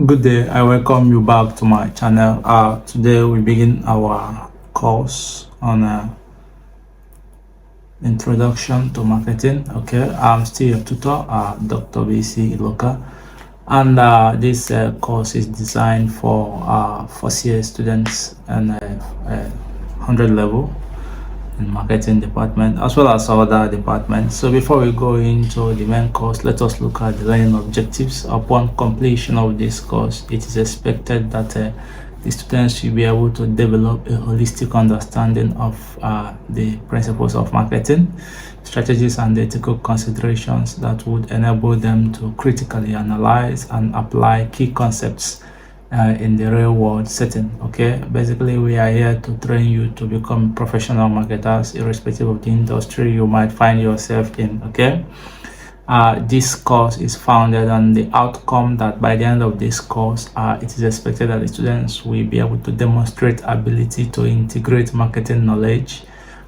Good day, I welcome you back to my channel. Today we begin our course on introduction to marketing. Okay, I'm still your tutor, Dr. BC Iloka, and this course is designed for first year students and 100 level in marketing department as well as other departments. So before we go into the main course, let us look at the learning objectives. Upon completion of this course, it is expected that the students will be able to develop a holistic understanding of the principles of marketing, strategies and ethical considerations that would enable them to critically analyze and apply key concepts in the real world setting. Okay, basically we are here to train you to become professional marketers irrespective of the industry you might find yourself in. Okay, this course is founded on the outcome that by the end of this course it is expected that the students will be able to demonstrate ability to integrate marketing knowledge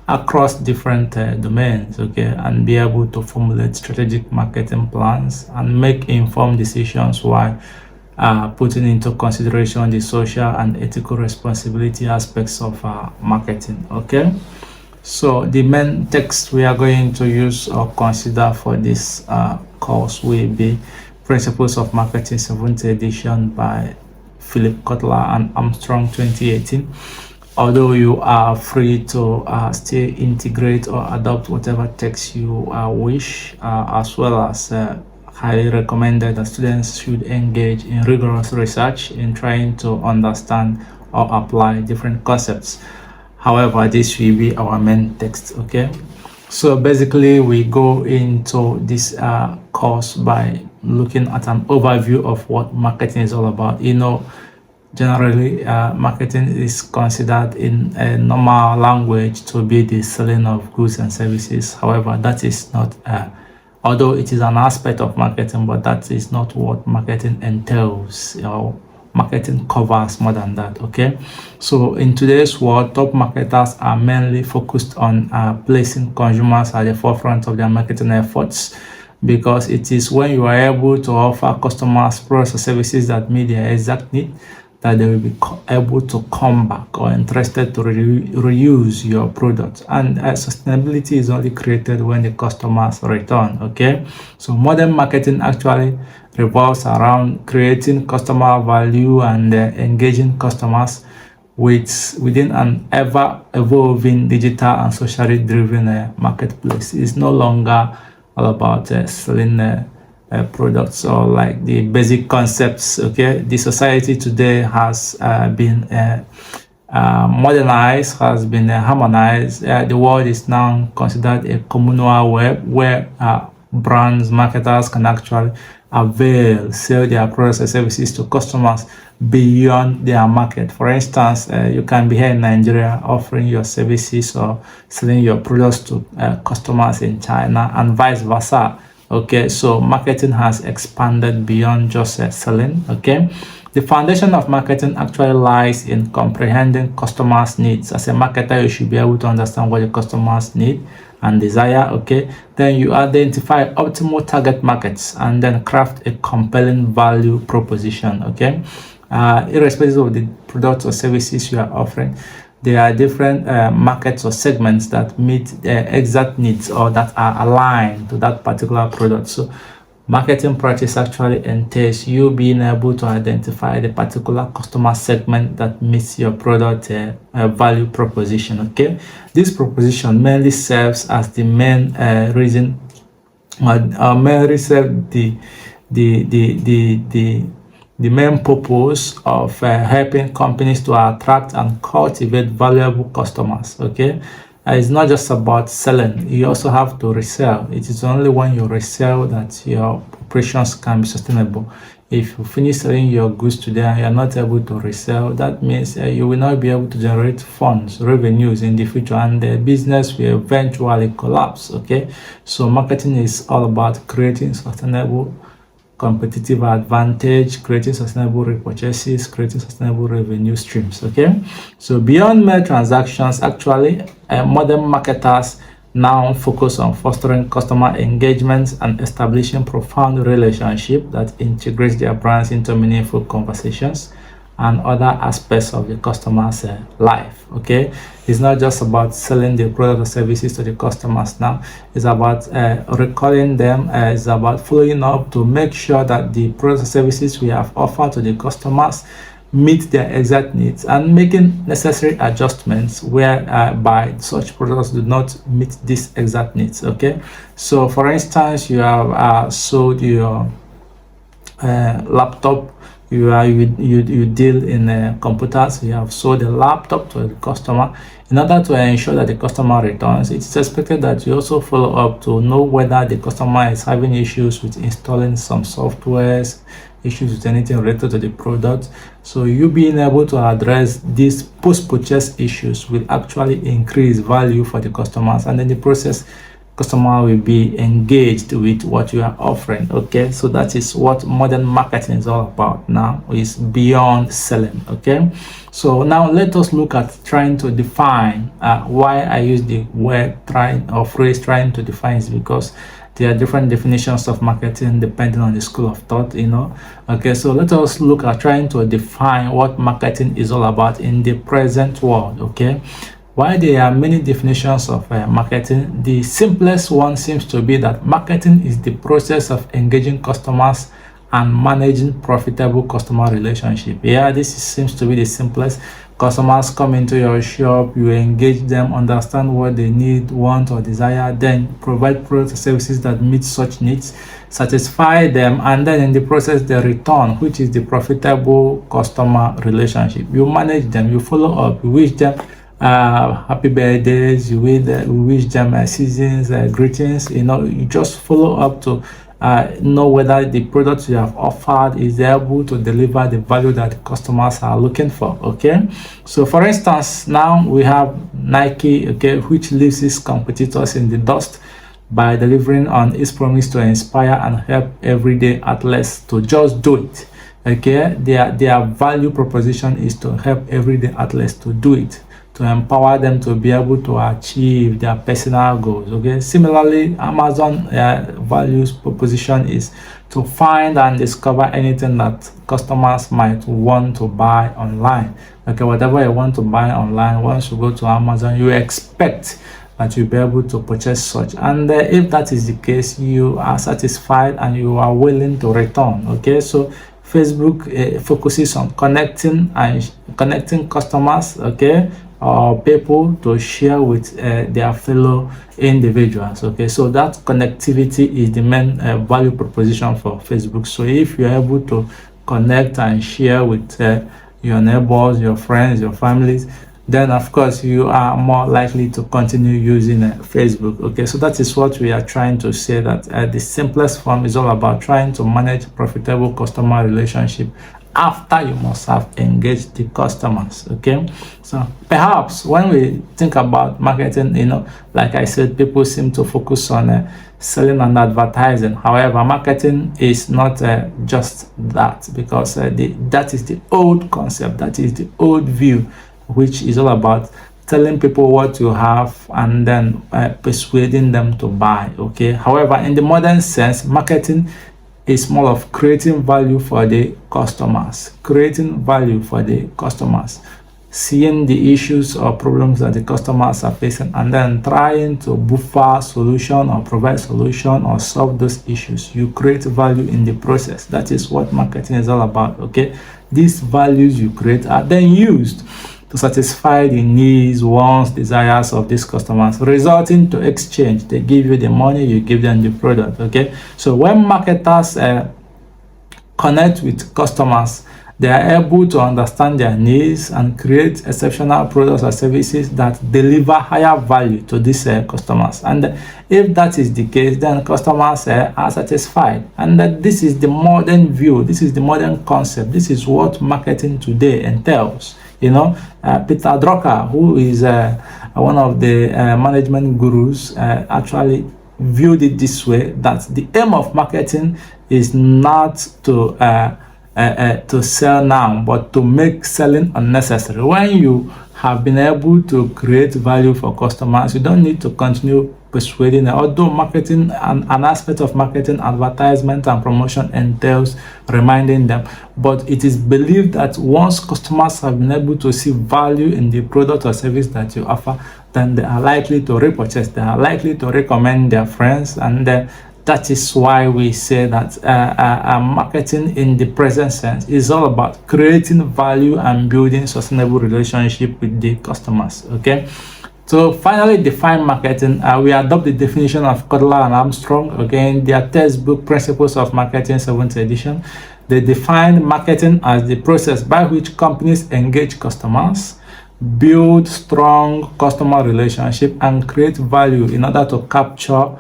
across different domains, okay, and be able to formulate strategic marketing plans and make informed decisions while putting into consideration the social and ethical responsibility aspects of marketing. Okay, so the main text we are going to use or consider for this course will be Principles of Marketing 7th edition by Philip Kotler and Armstrong 2018. Although you are free to still integrate or adopt whatever text you wish, as well as highly recommended that students should engage in rigorous research in trying to understand or apply different concepts. However, this will be our main text. Okay, so basically we go into this course by looking at an overview of what marketing is all about. Generally marketing is considered in a normal language to be the selling of goods and services. However, that is not although it is an aspect of marketing, but that is not what marketing entails. Marketing covers more than that. Okay, so in today's world, top marketers are mainly focused on placing consumers at the forefront of their marketing efforts, because it is when you are able to offer customers products or services that meet their exact need that they will be able to come back or interested to reuse your product. And sustainability is only created when the customers return. Okay, so modern marketing actually revolves around creating customer value and engaging customers within an ever-evolving digital and socially driven marketplace. It's no longer all about selling products or like the basic concepts. Okay, the society today has been modernized, has been harmonized. The world is now considered a communal web where brands, marketers can actually sell their products or services to customers beyond their market. For instance, you can be here in Nigeria offering your services or selling your products to customers in China and vice versa. Okay, so marketing has expanded beyond just selling. Okay, the foundation of marketing actually lies in comprehending customers' needs. As a marketer, you should be able to understand what your customers need and desire. Okay, then you identify optimal target markets and then craft a compelling value proposition. Okay, irrespective of the products or services you are offering, there are different markets or segments that meet the exact needs or that are aligned to that particular product. So marketing practice actually entails you being able to identify the particular customer segment that meets your product value proposition. Okay, this proposition mainly serves as the main reason, mainly serve the main purpose of helping companies to attract and cultivate valuable customers. Okay, it's not just about selling, you also have to resell. It is only when you resell that your operations can be sustainable. If you finish selling your goods today and you are not able to resell, that means you will not be able to generate funds, revenues in the future, and the business will eventually collapse. Okay, so marketing is all about creating sustainable competitive advantage, creating sustainable repurchases, creating sustainable revenue streams. Okay, so beyond mere transactions, actually modern marketers now focus on fostering customer engagement and establishing profound relationship that integrates their brands into meaningful conversations and other aspects of the customer's life. Okay, it's not just about selling the product or services to the customers. Now it's about recalling them. It's about following up to make sure that the products or services we have offered to the customers meet their exact needs, and making necessary adjustments whereby such products do not meet these exact needs. Okay, so for instance, you have sold your laptop. You deal in computers. You have sold a laptop to the customer. In order to ensure that the customer returns, it's expected that you also follow up to know whether the customer is having issues with installing some softwares, issues with anything related to the product. So you being able to address these post-purchase issues will actually increase value for the customers, and in the process customer will be engaged with what you are offering. Okay, so that is what modern marketing is all about. Now is beyond selling. Okay, so now let us look at trying to define why I use the word trying or phrase trying to define is because there are different definitions of marketing depending on the school of thought, Okay, so let us look at trying to define what marketing is all about in the present world. Okay, while there are many definitions of marketing, the simplest one seems to be that marketing is the process of engaging customers and managing profitable customer relationship. Yeah, this seems to be the simplest. Customers come into your shop, you engage them, understand what they need, want, or desire, then provide products or services that meet such needs, satisfy them, and then in the process they return, which is the profitable customer relationship. You manage them, you follow up, you wish them happy birthdays, you wish them seasons greetings. You just follow up to know whether the product you have offered is able to deliver the value that the customers are looking for. Okay, so for instance, now we have Nike, okay, which leaves its competitors in the dust by delivering on its promise to inspire and help everyday athletes to just do it. Okay, their value proposition is to help everyday athletes to do it, to empower them to be able to achieve their personal goals. Okay, similarly, Amazon values proposition is to find and discover anything that customers might want to buy online. Okay, whatever you want to buy online, once you go to Amazon, you expect that you'll be able to purchase such, and if that is the case, you are satisfied and you are willing to return. Okay, so Facebook focuses on connecting customers, okay, or people to share with their fellow individuals. Okay, so that connectivity is the main value proposition for Facebook. So if you're able to connect and share with your neighbors, your friends, your families, then of course you are more likely to continue using Facebook. Okay, so that is what we are trying to say, that the simplest form is all about trying to manage profitable customer relationship after you must have engaged the customers. Okay, so perhaps when we think about marketing, like I said, people seem to focus on selling and advertising. However, marketing is not just that, because that is the old concept, that is the old view, which is all about telling people what you have and then persuading them to buy. Okay, however, in the modern sense, marketing is more of creating value for the customers, seeing the issues or problems that the customers are facing, and then trying to buffer solution or provide solution or solve those issues. You create value in the process. That is what marketing is all about. Okay, these values you create are then used to satisfy the needs, wants, desires of these customers, resulting to exchange. They give you the money, you give them the product. Okay, so when marketers connect with customers, they are able to understand their needs and create exceptional products or services that deliver higher value to these customers. And if that is the case, then customers are satisfied. And this is the modern view, this is the modern concept, this is what marketing today entails. Peter Drucker, who is one of the management gurus, actually viewed it this way, that the aim of marketing is not to sell now, but to make selling unnecessary. When you have been able to create value for customers, you don't need to continue persuading them. Although marketing and an aspect of marketing, advertisement and promotion entails reminding them, but it is believed that once customers have been able to see value in the product or service that you offer, then they are likely to repurchase, they are likely to recommend their friends, and that is why we say that marketing in the present sense is all about creating value and building sustainable relationship with the customers. Okay, so finally, define marketing. We adopt the definition of Kotler and Armstrong, again, their textbook Principles of Marketing, 7th edition. They define marketing as the process by which companies engage customers, build strong customer relationship, and create value in order to capture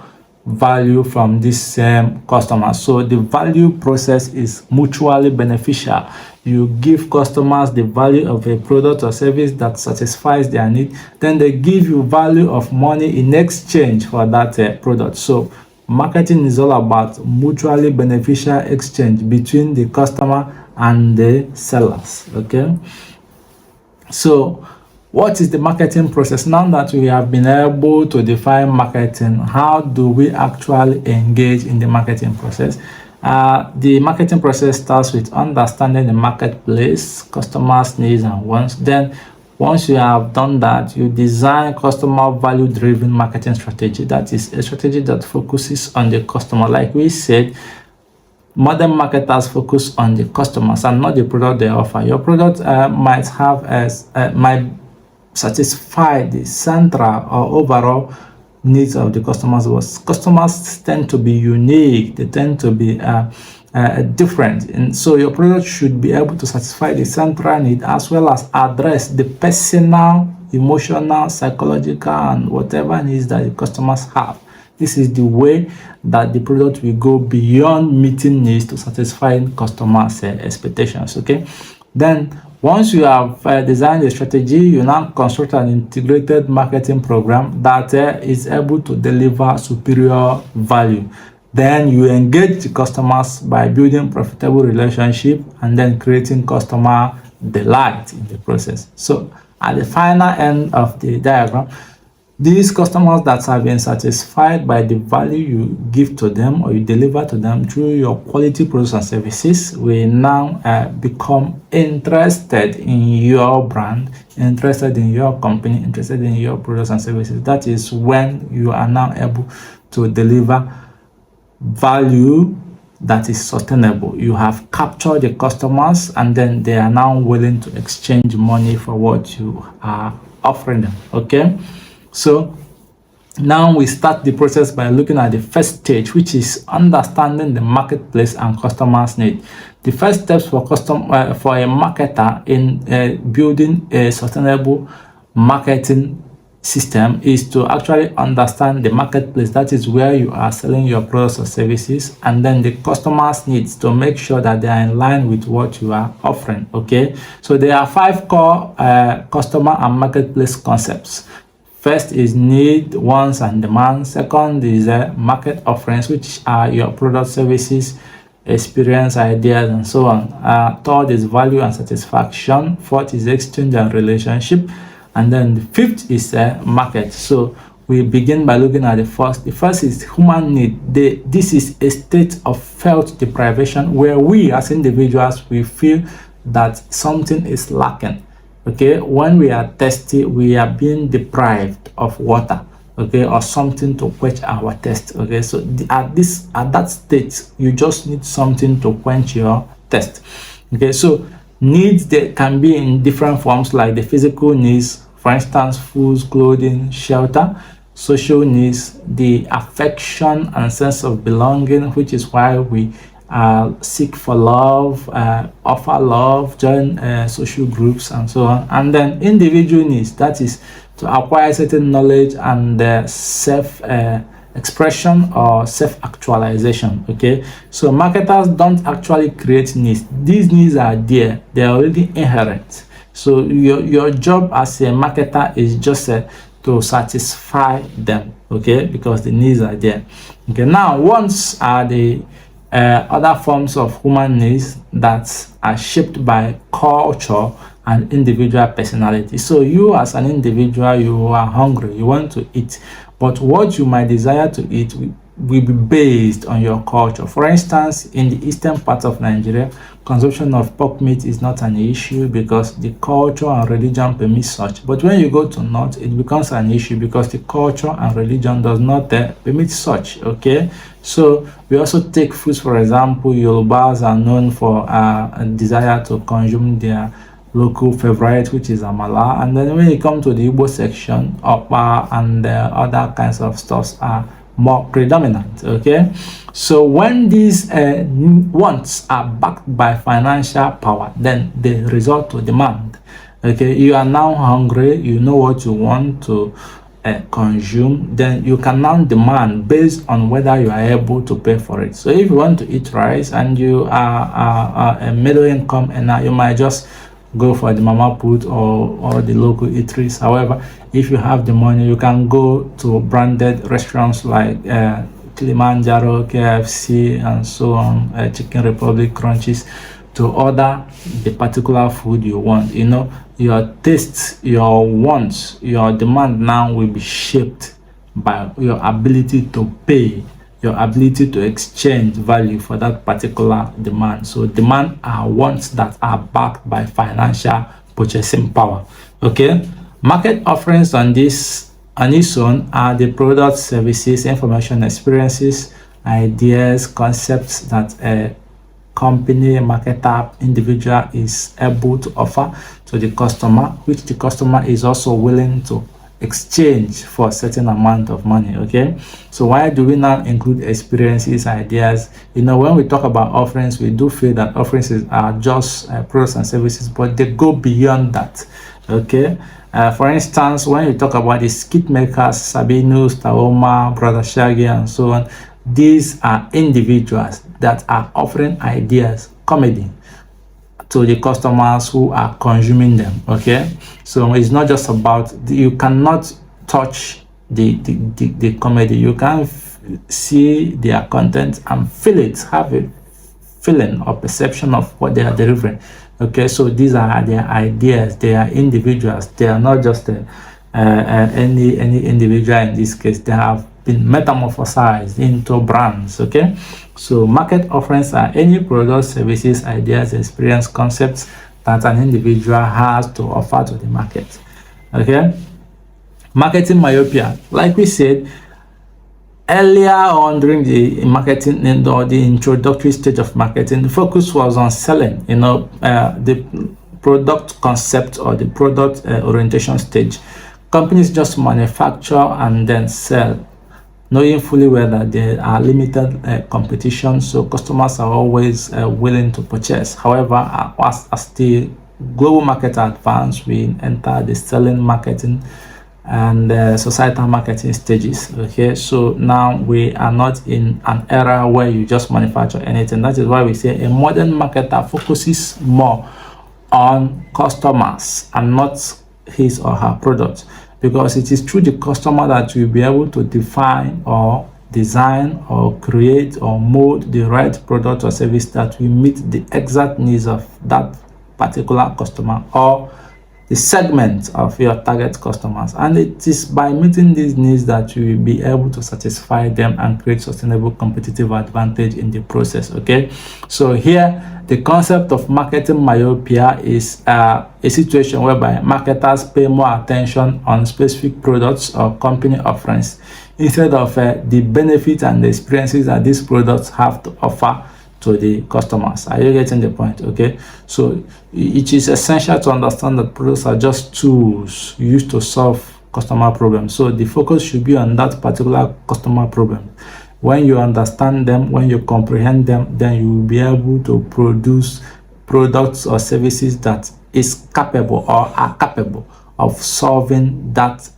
value from this same customer. So the value process is mutually beneficial. You give customers the value of a product or service that satisfies their need, then they give you value of money in exchange for that product. So marketing is all about mutually beneficial exchange between the customer and the sellers. Okay, so what is the marketing process? Now that we have been able to define marketing, how do we actually engage in the marketing process? The marketing process starts with understanding the marketplace, customers' needs and wants. Then once you have done that, you design customer value-driven marketing strategy. That is a strategy that focuses on the customer. Like we said, modern marketers focus on the customers and not the product they offer. Your product might satisfy the central or overall needs of the customers. Customers tend to be unique, they tend to be different, and so your product should be able to satisfy the central need as well as address the personal, emotional, psychological and whatever needs that the customers have. This is the way that the product will go beyond meeting needs to satisfy customers' expectations. Okay, then once you have designed a strategy, you now construct an integrated marketing program that is able to deliver superior value. Then you engage the customers by building profitable relationship and then creating customer delight in the process. So at the final end of the diagram, these customers that have been satisfied by the value you give to them or you deliver to them through your quality products and services will now become interested in your brand, interested in your company, interested in your products and services. That is when you are now able to deliver value that is sustainable. You have captured the customers and then they are now willing to exchange money for what you are offering them. Okay, so now we start the process by looking at the first stage, which is understanding the marketplace and customers' need. The first steps for a marketer in building a sustainable marketing system is to actually understand the marketplace. That is where you are selling your products or services, and then the customers' needs to make sure that they are in line with what you are offering. Okay, so there are 5 core customer and marketplace concepts. First is need, wants, and demand. Second is market offerings, which are your product, services, experience, ideas, and so on. Third is value and satisfaction. Fourth is exchange and relationship. And then the fifth is market. So we begin by looking at the first. The first is human need. This is a state of felt deprivation where we as individuals, we feel that something is lacking. Okay, when we are thirsty, we are being deprived of water, okay, or something to quench our thirst. Okay, so at that state, you just need something to quench your thirst. Okay, so needs, they can be in different forms, like the physical needs, for instance, food, clothing, shelter. Social needs, the affection and sense of belonging, which is why we seek for love, offer love, join social groups, and so on. And then individual needs, that is to acquire certain knowledge and self-expression or self-actualization. Okay, so marketers don't actually create needs. These needs are there, they are already inherent. So your job as a marketer is just to satisfy them, okay, because the needs are there. Okay, now wants are the other forms of human needs that are shaped by culture and individual personality. So you as an individual, you are hungry, you want to eat, but what you might desire to eat will be based on your culture. For instance, in the eastern part of Nigeria, consumption of pork meat is not an issue because the culture and religion permit such. But when you go to north, it becomes an issue because the culture and religion does not permit such. Okay, so we also take foods. For example, Yorubas are known for a desire to consume their local favorite, which is amala, and then when you come to the Igbo section, Okpa and other kinds of stuffs are more predominant. Okay, so when these wants are backed by financial power, then they resort to demand. Okay, you are now hungry, you know what you want to consume, then you can now demand based on whether you are able to pay for it. So if you want to eat rice and you are a middle income earner, you might just go for the mama put or the local eateries. However, if you have the money, you can go to branded restaurants like Kilimanjaro, KFC, and so on, Chicken Republic, Crunchies, to order the particular food you want. You know, your taste, your wants, your demand now will be shaped by your ability to pay, your ability to exchange value for that particular demand. So demand are wants that are backed by financial purchasing power. Okay, market offerings on its own are the products, services, information, experiences, ideas, concepts that a company, marketer, individual is able to offer to the customer, which the customer is also willing to exchange for a certain amount of money. Okay, so why do we now include experiences, ideas? You know, when we talk about offerings, we do feel that offerings are just products and services, but they go beyond that. Okay, for instance, when you talk about the skit makers, Sabinus, Taoma, Brother Shaggy, and so on, these are individuals that are offering ideas, comedy, to the customers who are consuming them. Okay, so it's not just about you cannot touch the comedy. You can see their content and feel it, have a feeling or perception of what they are delivering. Okay, so these are their ideas. They are individuals. They are not just any individual. In this case, they have been metamorphosized into brands. Okay, so market offerings are any products, services, ideas, experience, concepts that an individual has to offer to the market. Okay, marketing myopia, like we said earlier on during the marketing or the introductory stage of marketing, the focus was on selling, you know, the product concept or the product orientation stage. Companies just manufacture and then sell, knowing fully well that there are limited competition, so customers are always willing to purchase. However, as the global market advances, we enter the selling, marketing, and societal marketing stages. Okay, so now we are not in an era where you just manufacture anything. That is why we say a modern marketer focuses more on customers and not his or her product, because it is through the customer that you'll be able to define or design or create or mold the right product or service that will meet the exact needs of that particular customer or the segment of your target customers. And it is by meeting these needs that you will be able to satisfy them and create sustainable competitive advantage in the process. Okay, so here the concept of marketing myopia is a situation whereby marketers pay more attention on specific products or company offerings instead of the benefits and the experiences that these products have to offer to the customers. Are you getting the point? Okay, so it is essential to understand that products are just tools used to solve customer problems. So the focus should be on that particular customer problem. When you understand them, when you comprehend them, then you will be able to produce products or services that is capable or are capable of solving that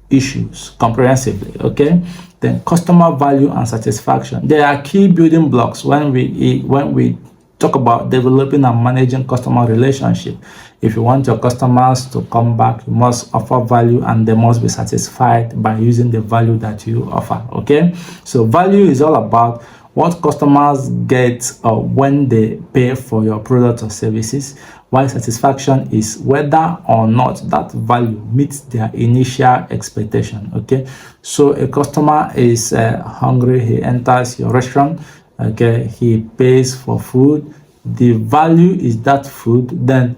issues comprehensively. Okay, then customer value and satisfaction, they are key building blocks when we talk about developing and managing customer relationship. If you want your customers to come back, you must offer value and they must be satisfied by using the value that you offer. Okay, so value is all about what customers get when they pay for your product or services, while satisfaction is whether or not that value meets their initial expectation. Okay, so a customer is hungry, he enters your restaurant, okay, he pays for food, the value is that food, then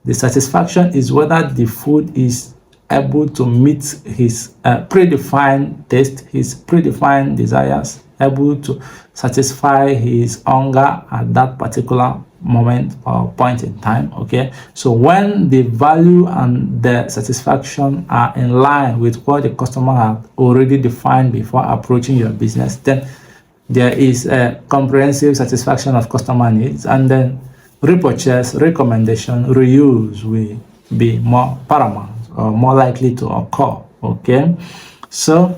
the satisfaction is whether the food is able to meet his predefined taste, his predefined desires, able to satisfy his hunger at that particular moment or point in time. Okay, so when the value and the satisfaction are in line with what the customer had already defined before approaching your business, then there is a comprehensive satisfaction of customer needs, and then repurchase, recommendation, reuse will be more paramount or more likely to occur. Okay, so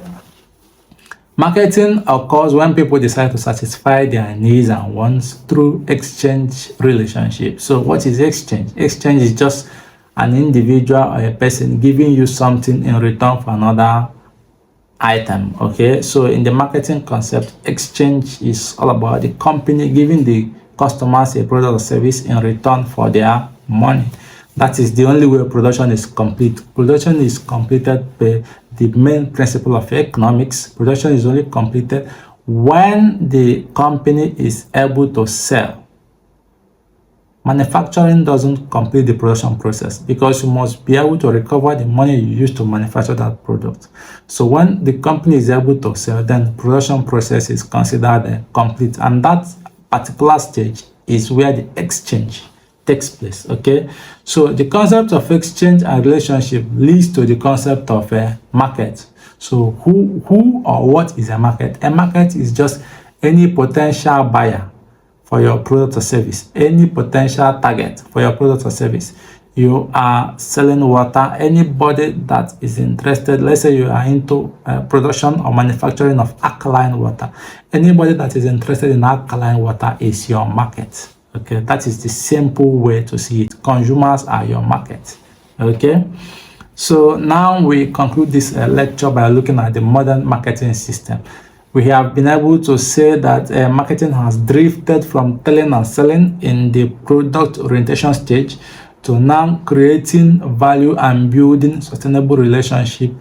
marketing occurs when people decide to satisfy their needs and wants through exchange relationships. So what is exchange? Exchange is just an individual or a person giving you something in return for another item. Okay, so in the marketing concept, exchange is all about the company giving the customers a product or service in return for their money. That is the only way production is complete. Production is completed by the main principle of economics. Production is only completed when the company is able to sell. Manufacturing doesn't complete the production process because you must be able to recover the money you used to manufacture that product. So when the company is able to sell, then the production process is considered complete, and that particular stage is where the exchange takes place. Okay, so the concept of exchange and relationship leads to the concept of a market. So who or what is a market? A market is just any potential buyer for your product or service, any potential target for your product or service. You are selling water, anybody that is interested, let's say you are into production or manufacturing of alkaline water, anybody that is interested in alkaline water is your market. Okay, that is the simple way to see it. Consumers are your market. Okay, so now we conclude this lecture by looking at the modern marketing system. We have been able to say that marketing has drifted from telling and selling in the product orientation stage to now creating value and building sustainable relationship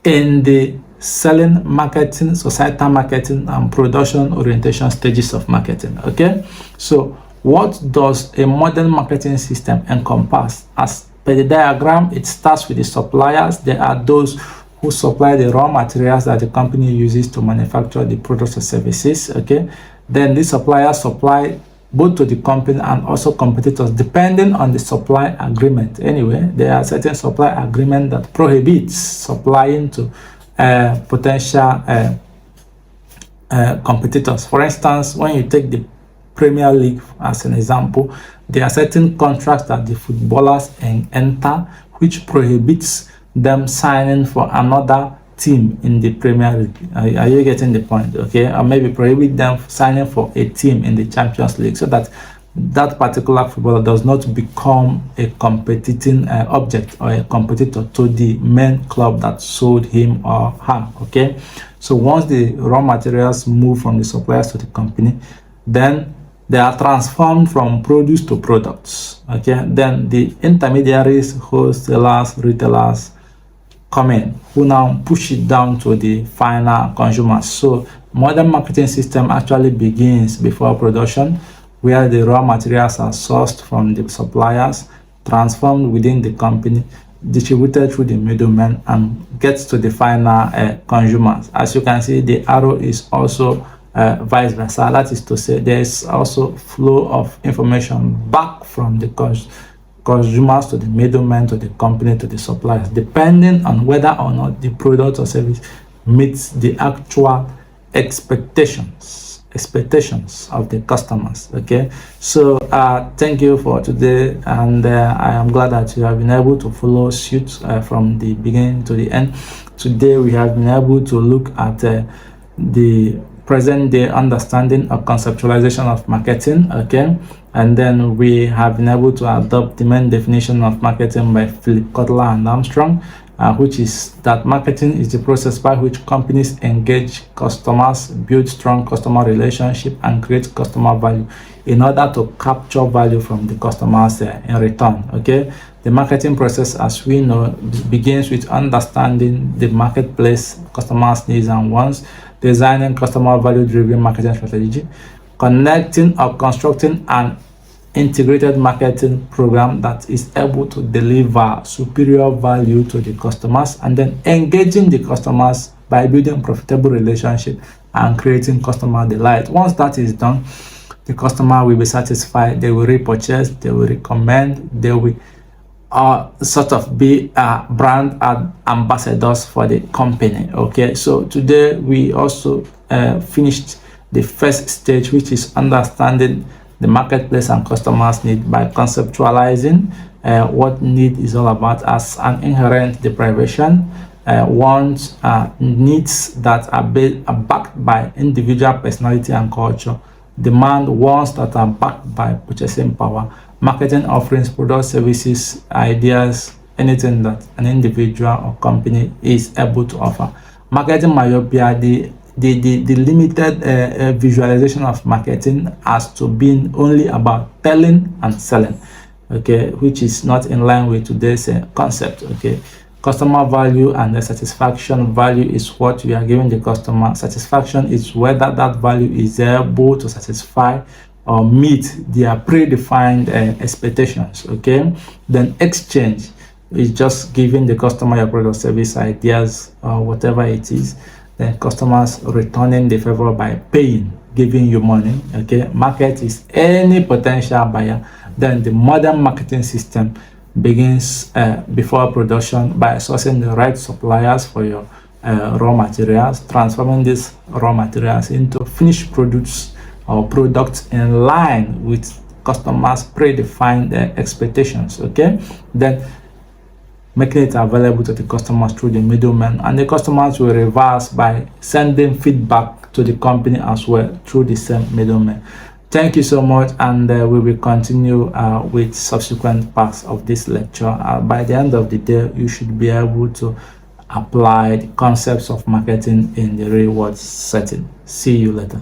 in the selling, marketing, societal marketing, and production orientation stages of marketing. Okay, so what does a modern marketing system encompass? As per the diagram, it starts with the suppliers. There are those who supply the raw materials that the company uses to manufacture the products or services. Okay, then these suppliers supply both to the company and also competitors depending on the supply agreement. Anyway, there are certain supply agreement that prohibits supplying to potential competitors. For instance, when you take the Premier League as an example, there are certain contracts that the footballers enter which prohibits them signing for another team in the Premier League. Are you getting the point? Okay, or maybe prohibit them signing for a team in the Champions League so that that particular footballer does not become a competing object or a competitor to the main club that sold him or her. Okay, so once the raw materials move from the suppliers to the company, then they are transformed from produce to products. Okay, then the intermediaries, wholesalers, retailers come in, who now push it down to the final consumers. So modern marketing system actually begins before production, where the raw materials are sourced from the suppliers, transformed within the company, distributed through the middlemen, and gets to the final consumers. As you can see, the arrow is also vice versa. That is to say, there is also flow of information back from the consumers to the middlemen, to the company, to the suppliers, depending on whether or not the product or service meets the actual expectations of the customers. Okay, so thank you for today, and I am glad that you have been able to follow suit from the beginning to the end. Today we have been able to look at the present day understanding or conceptualization of marketing. Okay, and then we have been able to adopt the main definition of marketing by Philip Kotler and Armstrong, which is that marketing is the process by which companies engage customers, build strong customer relationship, and create customer value in order to capture value from the customers in return. Okay, the marketing process, as we know, begins with understanding the marketplace, customers' needs and wants, designing customer value-driven marketing strategy, connecting or constructing an integrated marketing program that is able to deliver superior value to the customers, and then engaging the customers by building profitable relationship and creating customer delight. Once that is done, the customer will be satisfied, they will repurchase, they will recommend, they will sort of be brand ambassadors for the company. Okay, so today we also finished the first stage, which is understanding the marketplace and customers' need by conceptualizing what need is all about as an inherent deprivation, wants, needs that are backed by individual personality and culture, demand, wants that are backed by purchasing power, marketing offerings, products, services, ideas, anything that an individual or company is able to offer. Marketing myopia, the limited visualization of marketing as to being only about telling and selling, okay, which is not in line with today's concept. Okay, customer value and the satisfaction. Value is what we are giving the customer. Satisfaction is whether that value is able to satisfy or meet their predefined expectations. Okay, then exchange is just giving the customer your product, service, ideas, or whatever it is. Then customers returning the favor by paying, giving you money. Okay, market is any potential buyer. Then the modern marketing system begins before production by sourcing the right suppliers for your raw materials, transforming these raw materials into finished products or products in line with customers' predefined expectations. Okay, then making it available to the customers through the middleman, and the customers will reverse by sending feedback to the company as well through the same middleman. Thank you so much, and we will continue with subsequent parts of this lecture. By the end of the day, you should be able to apply the concepts of marketing in the real world setting. See you later.